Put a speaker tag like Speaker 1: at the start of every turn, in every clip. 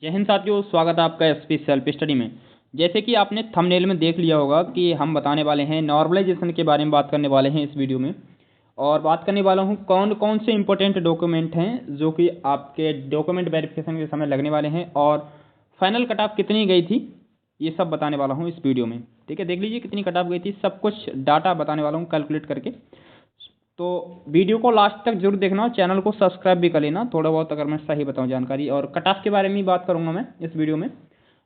Speaker 1: जय हिंद साथियों, स्वागत है आपका एसपी सेल्फ स्टडी में। जैसे कि आपने थंबनेल में देख लिया होगा कि हम बताने वाले हैं नॉर्मलाइजेशन के बारे में बात करने वाले हैं इस वीडियो में। और बात करने वाला हूं कौन कौन से इंपॉर्टेंट डॉक्यूमेंट हैं जो कि आपके डॉक्यूमेंट वेरिफिकेशन के समय लगने वाले हैं और फाइनल कट ऑफ कितनी गई थी, ये सब बताने वाला हूँ इस वीडियो में। ठीक है, देख लीजिए कितनी कट ऑफ गई थी, सब कुछ डाटा बताने वाला हूँ कैलकुलेट करके। तो वीडियो को लास्ट तक जरूर देखना और चैनल को सब्सक्राइब भी कर लेना थोड़ा बहुत, अगर मैं सही बताऊं जानकारी। और कट ऑफ के बारे में ही बात करूंगा मैं इस वीडियो में।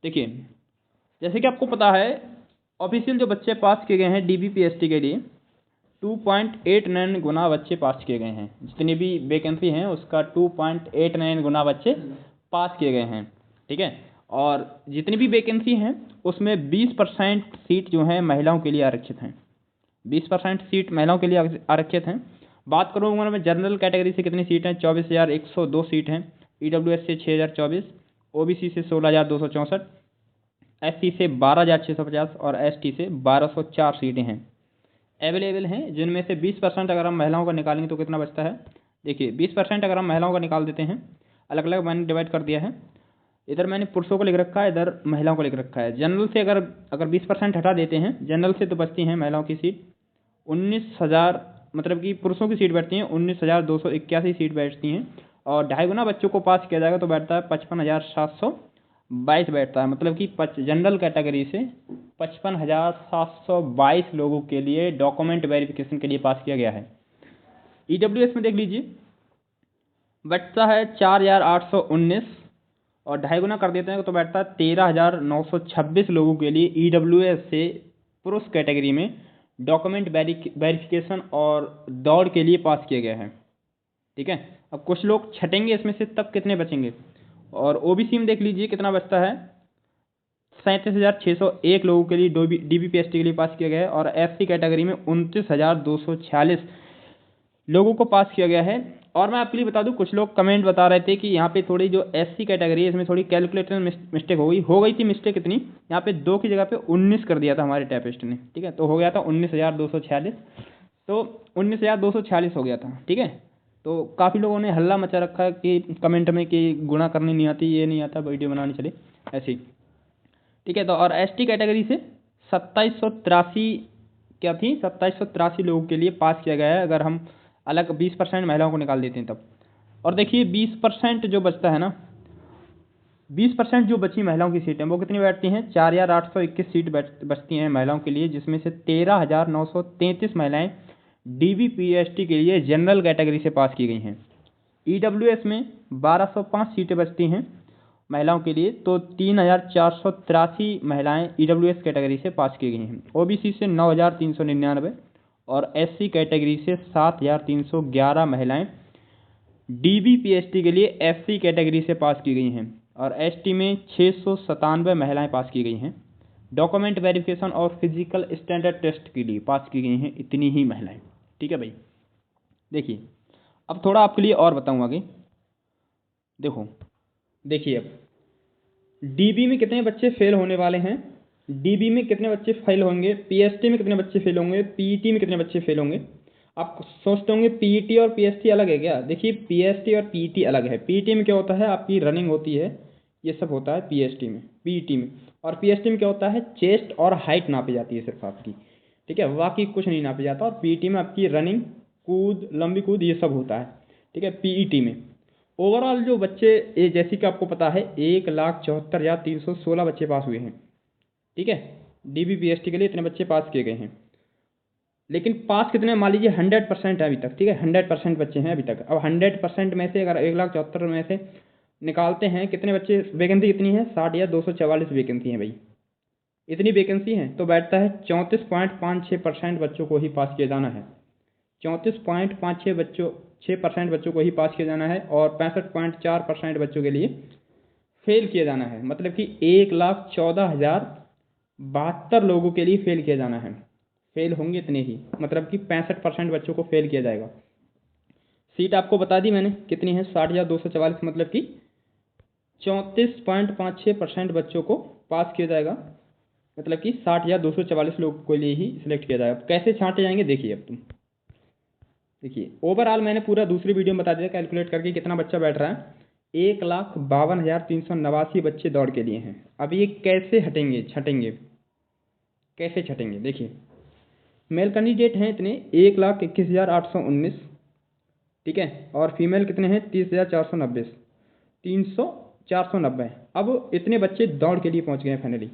Speaker 1: देखिए, जैसे कि आपको पता है ऑफिशियल जो बच्चे पास किए गए हैं डीबीपीएसटी के लिए 2.89 गुना बच्चे पास किए गए हैं। जितनी भी वैकेंसी हैं उसका 2.89 गुना बच्चे पास किए गए हैं। ठीक है, और जितनी भी वैकेंसी हैं उसमें 20% सीट जो हैं महिलाओं के लिए आरक्षित हैं। 20% सीट महिलाओं के लिए आरक्षित हैं। बात करूँगा मैं जनरल कैटेगरी से कितनी सीट हैं, 24,102 सीट हैं। ईडब्ल्यूएस से 6,024, ओबीसी से 16,264, एससी से 12,650 और एसटी से 1,204 सीटें हैं अवेलेबल हैं, जिनमें से 20% अगर हम महिलाओं का निकालेंगे तो कितना बचता है। देखिए 20% अगर हम महिलाओं का निकाल देते हैं, अलग अलग मैंने डिवाइड कर दिया है। इधर मैंने पुरुषों को लिख रखा है, इधर महिलाओं को लिख रखा है। जनरल से अगर 20% हटा देते हैं, जनरल से तो बचती हैं महिलाओं की सीट 19,000, मतलब कि पुरुषों की सीट बैठती हैं 19,281 सीट बैठती हैं। और 2.5 गुना बच्चों को पास किया जाएगा तो बैठता है 55,722 बैठता है। मतलब कि जनरल कैटेगरी से 55,722 लोगों के लिए डॉक्यूमेंट वेरिफिकेशन के लिए पास किया गया है। ईडब्ल्यूएस में देख लीजिए बैठता है 4,819 और 2.5 गुना कर देते हैं तो बैठता है 13,926 लोगों के लिए ईडब्ल्यूएस से पुरुष कैटेगरी में डॉक्यूमेंट वेरिफिकेशन और दौड़ के लिए पास किया गया है। ठीक है, अब कुछ लोग छटेंगे इसमें से, तब कितने बचेंगे। और ओबीसी में देख लीजिए कितना बचता है, 37,601 लोगों के लिए डीबीपीएसटी के लिए पास किया गया है। और एससी कैटेगरी में 29,246 लोगों को पास किया गया है। और मैं आपके लिए बता दूं, कुछ लोग कमेंट बता रहे थे कि यहाँ पे थोड़ी जो एससी कैटेगरी है इसमें थोड़ी कैलकुलेटर मिस्टेक हो गई थी। मिस्टेक इतनी, यहाँ पे 2 की जगह पे 19 कर दिया था हमारे टाइपिस्ट ने। ठीक है, तो हो गया था 19,246, तो 19,246 हो गया था। ठीक है, तो काफ़ी लोगों ने हल्ला मचा रखा है कि कमेंट में कि गुणा करनी नहीं आती, ये नहीं आता, वीडियो बनानी चले ऐसे ही। ठीक है, तो और एसटी कैटेगरी से 2783 क्या थी, 2783 लोगों के लिए पास किया गया है अगर हम अलग 20% महिलाओं को निकाल देते हैं तब। और देखिए 20% जो बचता है ना, 20% जो बची महिलाओं की सीटें वो कितनी बैठती हैं, 4,821 सीट बचती हैं महिलाओं के लिए, जिसमें से 13,933 महिलाएं डीबीपीएसटी के लिए जनरल कैटेगरी से पास की गई हैं। ईडब्ल्यूएस में 1,205 सीटें बचती हैं महिलाओं के लिए, तो 3,483 महिलाएं ईडब्ल्यूएस कैटेगरी से पास की गई हैं। ओबीसी से 9,399 और एससी कैटेगरी से 7,311 महिलाएं डीबीपीएसटी के लिए एससी कैटेगरी से पास की गई हैं। और एसटी में 697 महिलाएं पास की गई हैं। डॉक्यूमेंट वेरिफिकेशन और फिजिकल स्टैंडर्ड टेस्ट के लिए पास की गई हैं इतनी ही महिलाएं। ठीक है भाई, देखिए अब थोड़ा आपके लिए और बताऊँ आगे। देखिए अब डीबी में कितने बच्चे फेल होने वाले हैं, डीबी में कितने बच्चे फेल होंगे, पीएसटी में कितने बच्चे फेल होंगे, पीईटी में कितने बच्चे फेल होंगे। आप सोचते होंगे पीईटी और पीएसटी अलग है क्या। देखिए पीएसटी और पीईटी अलग है। पीईटी में क्या होता है, आपकी रनिंग होती है, ये सब होता है पीएसटी में, पीईटी में। और पीएसटी में क्या होता है, चेस्ट और हाइट नापी जाती है सिर्फ आपकी। ठीक है, बाकी कुछ नहीं नापी जाता। और पीईटी में आपकी रनिंग, कूद, लंबी कूद, ये सब होता है। ठीक है, पीईटी में ओवरऑल जो बच्चे, ये जैसे कि आपको पता है 1,74,316 बच्चे पास हुए हैं। ठीक है, डीबीपीएसटी के लिए इतने बच्चे पास किए गए हैं। लेकिन पास कितने, मान लीजिए 100% है अभी तक। ठीक है, 100% बच्चे हैं अभी तक। अब 100% में से अगर 1,74,000 में से निकालते हैं कितने बच्चे, वैकेंसी कितनी है, 60,244 वैकेंसी है भाई। इतनी वैकेंसी है तो बैठता है 34.56% बच्चों को ही पास किया जाना है। 34.56% बच्चों को ही पास किया जाना है और 65.4% बच्चों के लिए फेल किया जाना है। मतलब कि 1,14,072 लोगों के लिए फेल किया जाना है। फेल होंगे इतने ही, मतलब कि 65% बच्चों को फेल किया जाएगा। सीट आपको बता दी मैंने कितनी है, 60,244, मतलब कि 34.56% बच्चों को पास किया जाएगा। मतलब कि 60,244 लोगों के लिए ही सिलेक्ट किया जाएगा। कैसे छांटे जाएंगे देखिए। अब तुम देखिए ओवरऑल मैंने पूरा दूसरी वीडियो में बता दिया कैलकुलेट करके कितना बच्चा बैठ रहा है। 1,52,389 बच्चे दौड़ के लिए हैं। अब ये कैसे छटेंगे कैसे छटेंगे? देखिए, मेल कैंडिडेट हैं इतने 1,21,819, ठीक है, और फीमेल कितने हैं 30,490, 490। अब इतने बच्चे दौड़ के लिए पहुंच गए हैं फाइनली,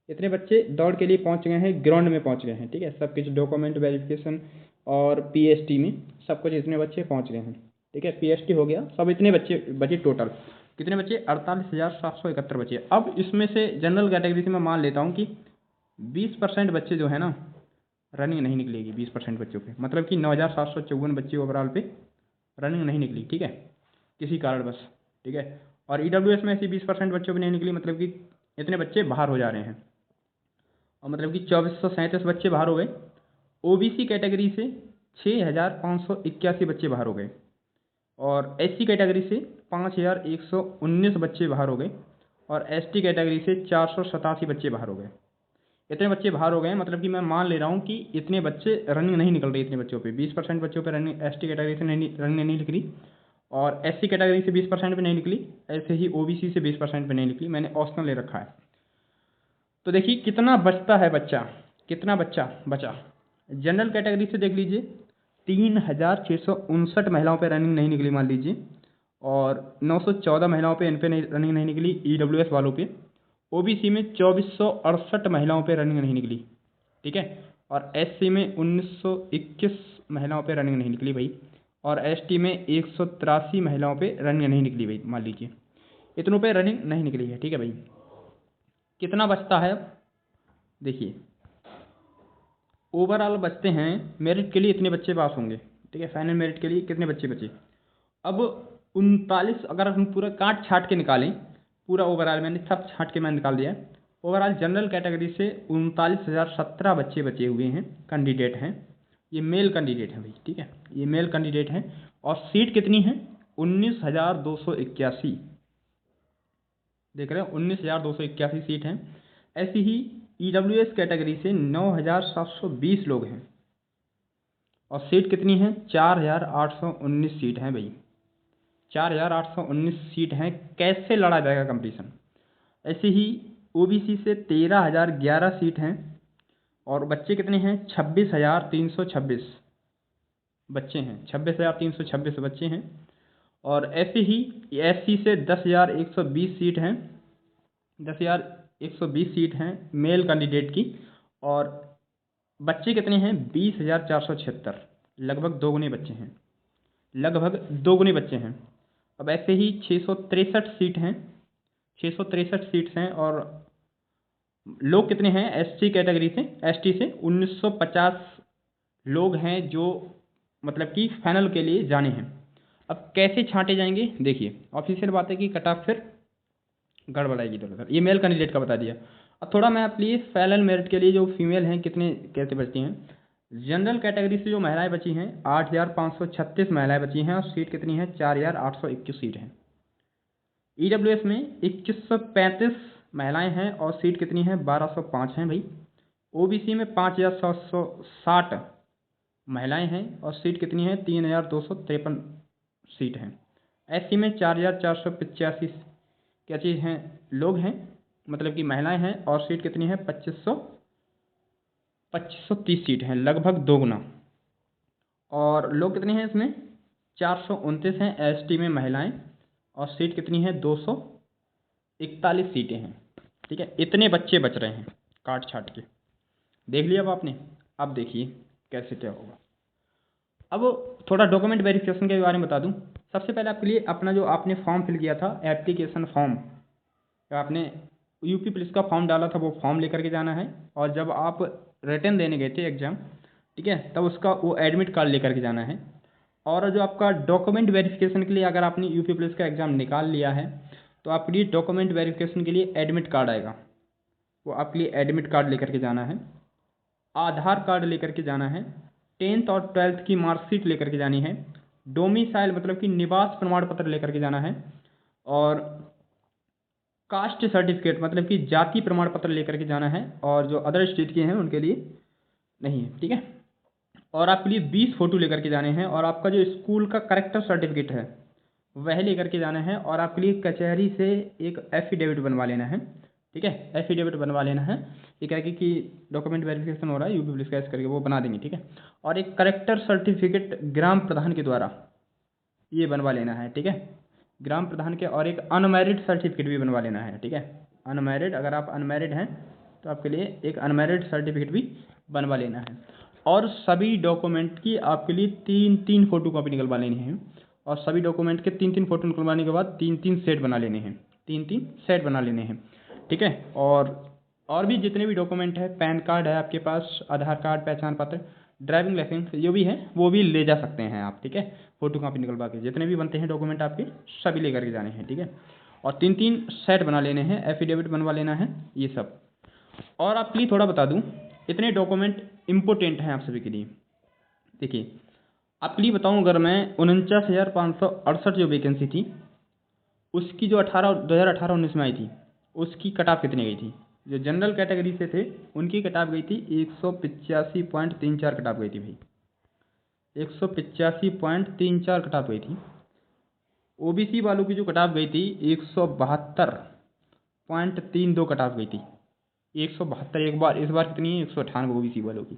Speaker 1: इतने बच्चे दौड़ के लिए पहुंच गए हैं, ग्राउंड में पहुंच गए हैं, ठीक है, सब कुछ डॉक्यूमेंट वेरिफिकेशन और पीएसटी में सब कुछ इतने बच्चे पहुंच गए हैं, ठीक है, पीएसटी हो गया, सब इतने बच्चे बचे टोटल। कितने बच्चे? 48,771 बचे। अब इसमें से जनरल कैटेगरी से मैं मान लेता हूँ कि 20% बच्चे जो है ना रनिंग नहीं निकलेगी, 20% बच्चों पे, मतलब कि 9,754 बच्चे ओवरऑल पे रनिंग नहीं निकली, ठीक है, किसी कारणवश, ठीक है। और ईडब्ल्यूएस में ऐसी 20% बच्चों की नहीं निकली, मतलब कि इतने बच्चे बाहर हो जा रहे हैं, और मतलब कि 2,437 बच्चे बाहर हो गए। ओबीसी कैटेगरी से 6,581 बच्चे बाहर हो गए, और एससी कैटेगरी से 5,119 बच्चे बाहर हो गए, और एसटी कैटेगरी से 487 बच्चे बाहर हो गए। इतने बच्चे बाहर हो गए, मतलब कि मैं मान ले रहा हूँ कि इतने बच्चे रनिंग नहीं निकल रही, इतने बच्चों पे 20% बच्चों पे रनिंग एसटी कैटेगरी से रनिंग नहीं निकली, और एससी कैटेगरी से 20% पे नहीं निकली, ऐसे ही ओबीसी से 20% पे नहीं निकली, मैंने ऑप्शनल ले रखा है। तो देखिए कितना बचता है बच्चा, कितना बच्चा बचा। जनरल कैटेगरी से देख लीजिए 3,659 महिलाओं पे रनिंग नहीं निकली मान लीजिए, और 914 महिलाओं पे इन पे रनिंग नहीं निकली ईडब्ल्यूएस वालों पे। ओबीसी में 2,468 महिलाओं पे रनिंग नहीं निकली, ठीक है, और एससी में 1,921 महिलाओं पे रनिंग नहीं निकली भाई, और एसटी में 183 महिलाओं पे रनिंग नहीं निकली भाई, मान लीजिए इतनों पे रनिंग नहीं निकली है, ठीक है भाई। कितना बचता है अब देखिए, ओवरऑल बचते हैं मेरिट के लिए इतने बच्चे पास होंगे, ठीक है, फाइनल मेरिट के लिए कितने बच्चे बचे। अब 39, अगर हम पूरा काट छाट के निकालें, पूरा ओवरऑल मैंने सब छाट के मैंने निकाल दिया है। ओवरऑल जनरल कैटेगरी से 39,017 बच्चे बचे हुए हैं, कैंडिडेट हैं, ये मेल कैंडिडेट हैं भाई, ठीक है, ये मेल कैंडिडेट हैं, और सीट कितनी है 19,281, देख रहे हैं 19,281 सीट हैं। ऐसी ही ईडब्ल्यूएस कैटेगरी से 9,720 लोग हैं, और सीट कितनी है 4,819 सीट हैं भाई, 4,819 सीट हैं। कैसे लड़ा जाएगा कंपटीशन? ऐसे ही ओबीसी से 13,011 सीट हैं, और बच्चे कितने हैं 26,326 बच्चे हैं, 26,326 बच्चे हैं। और ऐसे ही एससी से 10,120 सीट हैं, 10,120 सीट हैं मेल कैंडिडेट की, और बच्चे कितने हैं 20,476, लगभग दोगुने बच्चे हैं, लगभग दोगुने बच्चे हैं। अब ऐसे ही 663 सीट हैं, 663 सीट्स हैं, और लोग कितने हैं एसटी कैटेगरी से, एसटी से 1950 लोग हैं जो मतलब कि फाइनल के लिए जाने हैं। अब कैसे छांटे जाएंगे देखिए, ऑफिशियल बात है कि कट ऑफ फिर गड़बड़ाएगी इधर उधर, ये मेल कैंडिडेट का बता दिया। अब थोड़ा मैं प्लीज़ फाइनल मेरिट के लिए जो फीमेल हैं कितने कैसे बचती हैं। जनरल कैटेगरी से जो महिलाएं बची हैं 8,536 महिलाएं बची हैं, और सीट कितनी है 4,821 सीट हैं। ईडब्ल्यूएस में 2,135 महिलाएं हैं, और सीट कितनी है 1,205 हैं भाई। ओबीसी में 5,760 महिलाएं हैं, और सीट कितनी है 3,253 सीट हैं। एससी में 4,485 क्या चीज़ हैं लोग हैं, मतलब कि महिलाएं हैं, और सीट कितनी है 2530 सीट हैं, लगभग दोगुना। और लोग कितने हैं इसमें 429 हैं एसटी में महिलाएं, और सीट कितनी है 241 सीटें हैं, ठीक है। इतने बच्चे बच रहे हैं काट छाट के, देख लिया अब आपने। अब देखिए कैसे क्या होगा। अब थोड़ा डॉक्यूमेंट वेरिफिकेशन के बारे में बता दूं। सबसे पहले आपके लिए अपना जो आपने फॉर्म फिल किया था एप्लीकेशन फॉर्म, आपने यूपी पुलिस का फॉर्म डाला था, वो फॉर्म लेकर के जाना है। और जब आप रिटर्न देने गए थे एग्ज़ाम, ठीक है, तब उसका वो एडमिट कार्ड लेकर के जाना है। और जो आपका डॉक्यूमेंट वेरिफिकेशन के लिए, अगर आपने यूपी पुलिस का एग्ज़ाम निकाल लिया है तो आपके लिए डॉक्यूमेंट वेरिफिकेशन के लिए एडमिट कार्ड आएगा, वो आपके लिए एडमिट कार्ड लेकर के जाना है। आधार कार्ड लेकर के जाना है, 10th और 12th की मार्कशीट लेकर के जानी है, डोमिसाइल मतलब कि निवास प्रमाण पत्र लेकर के जाना है, और कास्ट सर्टिफिकेट मतलब कि जाति प्रमाण पत्र लेकर के जाना है, और जो अदर स्टेट के हैं उनके लिए नहीं है, ठीक है। और आपके लिए 20 फ़ोटो लेकर के जाने हैं, और आपका जो स्कूल का करेक्टर सर्टिफिकेट है वह लेकर के जाना है और आपके लिए कचहरी से एक एफिडेविट बनवा लेना है। ठीक है, एफिडेविट बनवा लेना है। ये क्या कि डॉक्यूमेंट वेरिफिकेशन हो रहा है यूपी पुलिस का, करके वो बना देंगे। ठीक है, और एक करेक्टर सर्टिफिकेट ग्राम प्रधान के द्वारा ये बनवा लेना है। ठीक है, ग्राम प्रधान के, और एक अनमैरिड सर्टिफिकेट भी बनवा लेना है। ठीक है, अनमैरिड, अगर आप अनमैरिड हैं तो आपके लिए एक अनमैरिड सर्टिफिकेट भी बनवा लेना है। और सभी डॉक्यूमेंट की आपके लिए 3-3 फोटो कॉपी निकलवा लेनी है। और सभी डॉक्यूमेंट के 3-3 फोटो निकलवाने के बाद 3-3 सेट बना लेने हैं। 3-3 सेट बना लेने हैं। ठीक है, और भी जितने भी डॉक्यूमेंट है, पैन कार्ड है आपके पास, आधार कार्ड, पहचान पत्र, ड्राइविंग लाइसेंस, जो भी है वो भी ले जा सकते हैं आप। ठीक है, फोटो कॉपी निकलवा के जितने भी बनते हैं डॉक्यूमेंट आपके सभी लेकर के जाने हैं। ठीक है, और 3-3 सेट बना लेने हैं, एफिडेविट बनवा लेना है, ये सब। और आपके लिए थोड़ा बता दूं, इतने डॉक्यूमेंट इम्पोर्टेंट हैं आप सभी के लिए। देखिए, आपके लिए बताऊं, अगर मैं 49,568 जो वैकेंसी थी उसकी जो 2018-19 में आई थी, उसकी कट ऑफ कितनी गई थी? जो जनरल कैटेगरी से थे उनकी कट ऑफ गई थी 185.34 कट ऑफ गई थी भाई, 185.34 कट ऑफ गई थी। ओबीसी वालों की जो कट ऑफ गई थी 172.32 कट ऑफ गई थी। 172, एक बार इस बार कितनी है? 198 ओबीसी वालों की।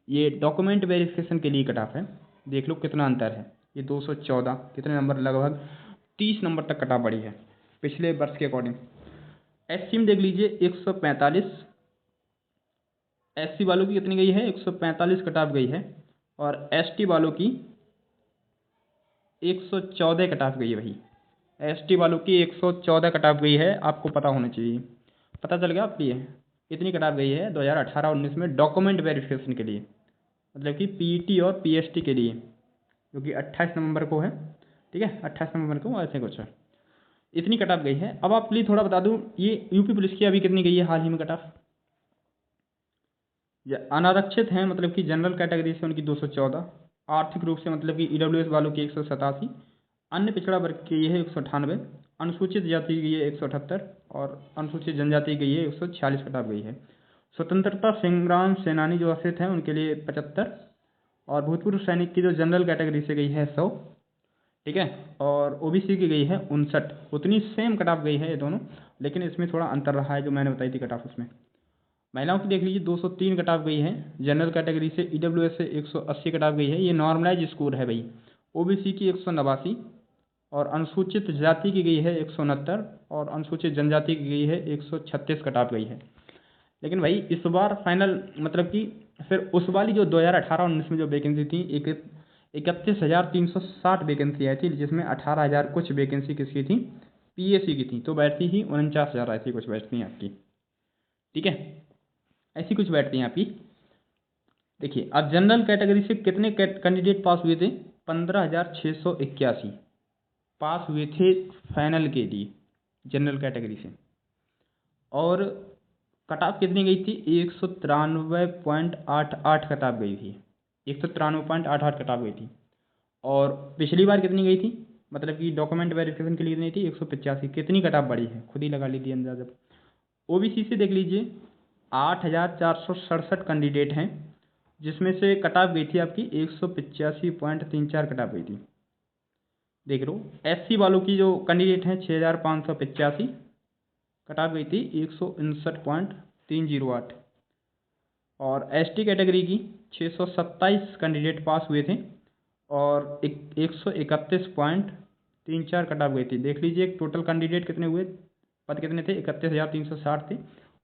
Speaker 1: ये डॉक्यूमेंट वेरिफिकेशन के लिए कट ऑफ है। देख लो कितना अंतर है। ये 214 कितने नंबर, लगभग 30 नंबर तक कट ऑफ बढ़ी है पिछले वर्ष के अकॉर्डिंग। एससी में देख लीजिए 145, एससी वालों की कितनी गई है? 145 कट ऑफ गई है। और एसटी वालों की 114 कट ऑफ गई है भाई। एसटी वालों की 114 कट ऑफ गई है, आपको पता होना चाहिए। पता चल गया आपकी? इतनी कट ऑफ गई है 2018-19 में डॉक्यूमेंट वेरिफिकेशन के लिए, मतलब कि पीईटी और पीएसटी के लिए, जो कि 28 नवंबर को है। ठीक है, 28 नवंबर को ऐसे कुछ है, इतनी कट ऑफ गई है। अब आप प्लीज थोड़ा बता दूं, ये यूपी पुलिस की अभी कितनी गई है हाल ही में कट ऑफ? अनारक्षित हैं, मतलब कि जनरल कैटेगरी से उनकी 214, आर्थिक रूप से मतलब कि ईडब्ल्यूएस वालों की 187, अन्य पिछड़ा वर्ग की ये है 198, अनुसूचित जाति की ये 178 और अनुसूचित जनजाति की ये 146 कट ऑफ गई है। स्वतंत्रता संग्राम सेनानी जो आश्रित हैं उनके लिए 75, और भूतपूर्व सैनिक की जो जनरल कैटेगरी से गई है 100। ठीक है, और ओबीसी की गई है 59। उतनी सेम कट ऑफ गई है ये दोनों, लेकिन इसमें थोड़ा अंतर रहा है जो मैंने बताई थी कट ऑफ उसमें। महिलाओं की देख लीजिए 203 कट ऑफ गई है, जनरल कैटेगरी से ईडब्ल्यूएस से 180 कट ऑफ गई है, ये नॉर्मलाइज स्कोर है भाई। ओबीसी की 189, और अनुसूचित जाति की गई है 169, और अनुसूचित जनजाति की गई है 136 कट ऑफ गई है। लेकिन भाई इस बार फाइनल मतलब कि फिर उस वाली जो 2018-19 में जो वैकेंसी थी, 31,360 वैकेंसी आई थी, जिसमें 18,000 कुछ वैकेंसी किसकी थी? पीएससी की थी। तो बैठती ही 49,000 ऐसी कुछ बैठती हैं आपकी। ठीक है, ऐसी कुछ बैठती हैं आपकी। देखिए, अब जनरल कैटेगरी से कितने कैंडिडेट पास हुए थे? 15,681 पास हुए थे फाइनल के लिए जनरल कैटेगरी से। और कट ऑफ कितनी गई थी? 193.88 कट ऑफ गई थी, 193.88 कट ऑफ गई थी। और पिछली बार कितनी गई थी, मतलब कि डॉक्यूमेंट वेरिफिकेशन के लिए कितनी थी? 185। कितनी कट ऑफ बढ़ी है खुद ही लगा लीजिए अंदाजा। ओबीसी से देख लीजिए 8,467 कैंडिडेट हैं, जिसमें से कट ऑफ गई थी आपकी 185.34 कट ऑफ गई थी। देख लो, एससी वालों की जो कैंडिडेट हैं 6,585 कट ऑफ गई थी 159.308, और एसटी कैटेगरी की 627 कैंडिडेट पास हुए थे और 131.34 कट ऑफ गई थी। देख लीजिए टोटल कैंडिडेट कितने हुए, पद कितने थे? 31,360 थे,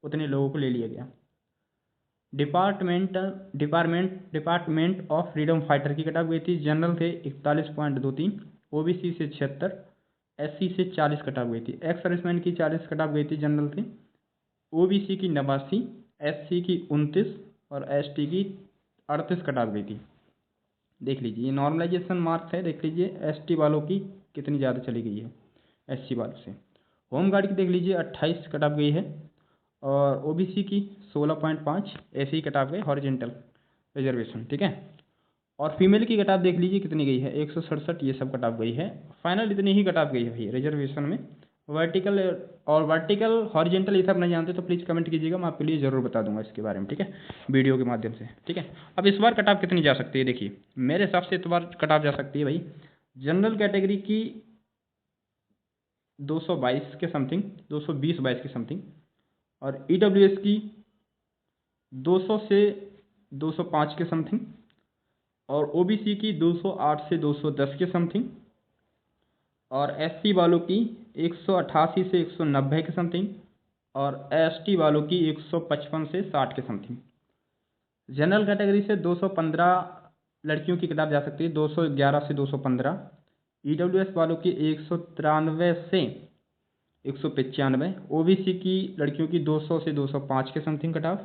Speaker 1: उतने लोगों को ले लिया गया। डिपार्टमेंट ऑफ फ्रीडम फाइटर की कट ऑफ गई थी, जनरल थे 41.23, ओबीसी से 76, एससी से 40 कट ऑफ गई थी। एक्स सर्विसमैन की 40 कट ऑफ गई थी जनरल थे, ओबीसी की 89, एससी की 29 और एसटी की 38 कट ऑफ गई थी। देख लीजिए, ये नॉर्मलाइजेशन मार्क्स है। देख लीजिए एसटी वालों की कितनी ज़्यादा चली गई है एससी वालों से। होमगार्ड की देख लीजिए 28 कट ऑफ गई है, और ओबीसी की 16.5 ऐसे ही कट ऑफ गए हॉरिजेंटल रिजर्वेशन। ठीक है, और फीमेल की कट ऑफ देख लीजिए कितनी गई है, 167, ये सब कट ऑफ गई है। फाइनल इतनी ही कट ऑफ गई है भाई रिजर्वेशन में। वर्टिकल हॉरिजेंटल ये सब नहीं जानते तो प्लीज़ कमेंट कीजिएगा, मैं आपके लिए ज़रूर बता दूंगा इसके बारे में। ठीक है, वीडियो के माध्यम से। ठीक है, अब इस बार कट ऑफ कितनी जा सकती है? देखिए मेरे हिसाब से इस बार कट ऑफ जा सकती है भाई, जनरल कैटेगरी की 222 के समथिंग, 220-22 के समथिंग, और EWS की 200 से 205 के समथिंग, और OBC की 208 से 210 के समथिंग, और SC वालों की 188 से 190 के समथिंग, और ST वालों की 155 से 60 के समथिंग। जनरल कैटेगरी से 215 लड़कियों की किताब जा सकती है, 211 से 215। EWS वालों की 193 से 195। OBC की लड़कियों की 200 से 205 के समथिंग कटाव,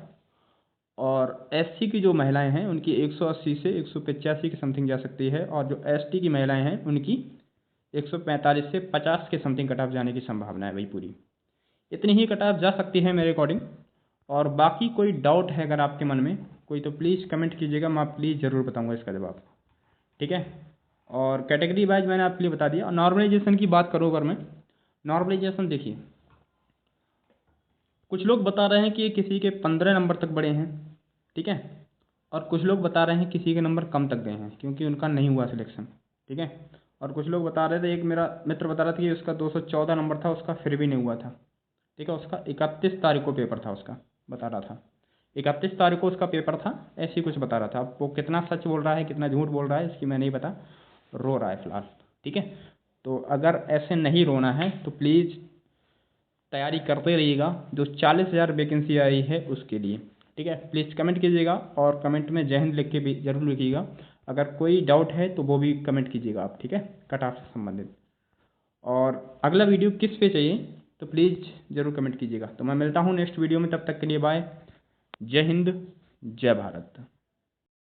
Speaker 1: और SC की जो महिलाएं हैं उनकी 180 से 185 के समथिंग जा सकती है, और जो ST की महिलाएं हैं उनकी 145 से 50 के समथिंग कटाव जाने की संभावना है भाई पूरी। इतनी ही कटाव जा सकती है मेरे अकॉर्डिंग। और बाकी कोई डाउट है अगर आपके मन में कोई तो प्लीज़ कमेंट कीजिएगा, मैं प्लीज़ ज़रूर बताऊंगा इसका जवाब, ठीक है। और कैटेगरी वाइज मैंने आपके लिए बता दिया। और नॉर्मलाइजेशन की बात करूँ अगर मैं, नॉर्मलाइजेशन देखिए, कुछ लोग बता रहे हैं कि किसी के 15 नंबर तक बढ़े हैं, ठीक है, और कुछ लोग बता रहे हैं किसी के नंबर कम तक गए हैं क्योंकि उनका नहीं हुआ सिलेक्शन, ठीक है। और कुछ लोग बता रहे थे, एक मेरा मित्र बता रहा था कि उसका 214 नंबर था, उसका फिर भी नहीं हुआ था, ठीक है। उसका 31 तारीख को पेपर था, उसका बता रहा था 31 तारीख को उसका पेपर था, ऐसे ही कुछ बता रहा था। अब वो कितना सच बोल रहा है कितना झूठ बोल रहा है इसकी मैं नहीं पता, रो रहा है फिलहाल, ठीक है। तो अगर ऐसे नहीं रोना है तो प्लीज़ तैयारी करते रहिएगा, जो 40,000 वैकेंसी आई है उसके लिए, ठीक है। प्लीज़ कमेंट कीजिएगा, और कमेंट में जय हिंद लिख के भी जरूर लिखिएगा। अगर कोई डाउट है तो वो भी कमेंट कीजिएगा आप, ठीक है, कट ऑफ से संबंधित। और अगला वीडियो किस पे चाहिए तो प्लीज़ ज़रूर कमेंट कीजिएगा। तो मैं मिलता हूँ नेक्स्ट वीडियो में, तब तक के लिए बाय, जय हिंद, जय भारत।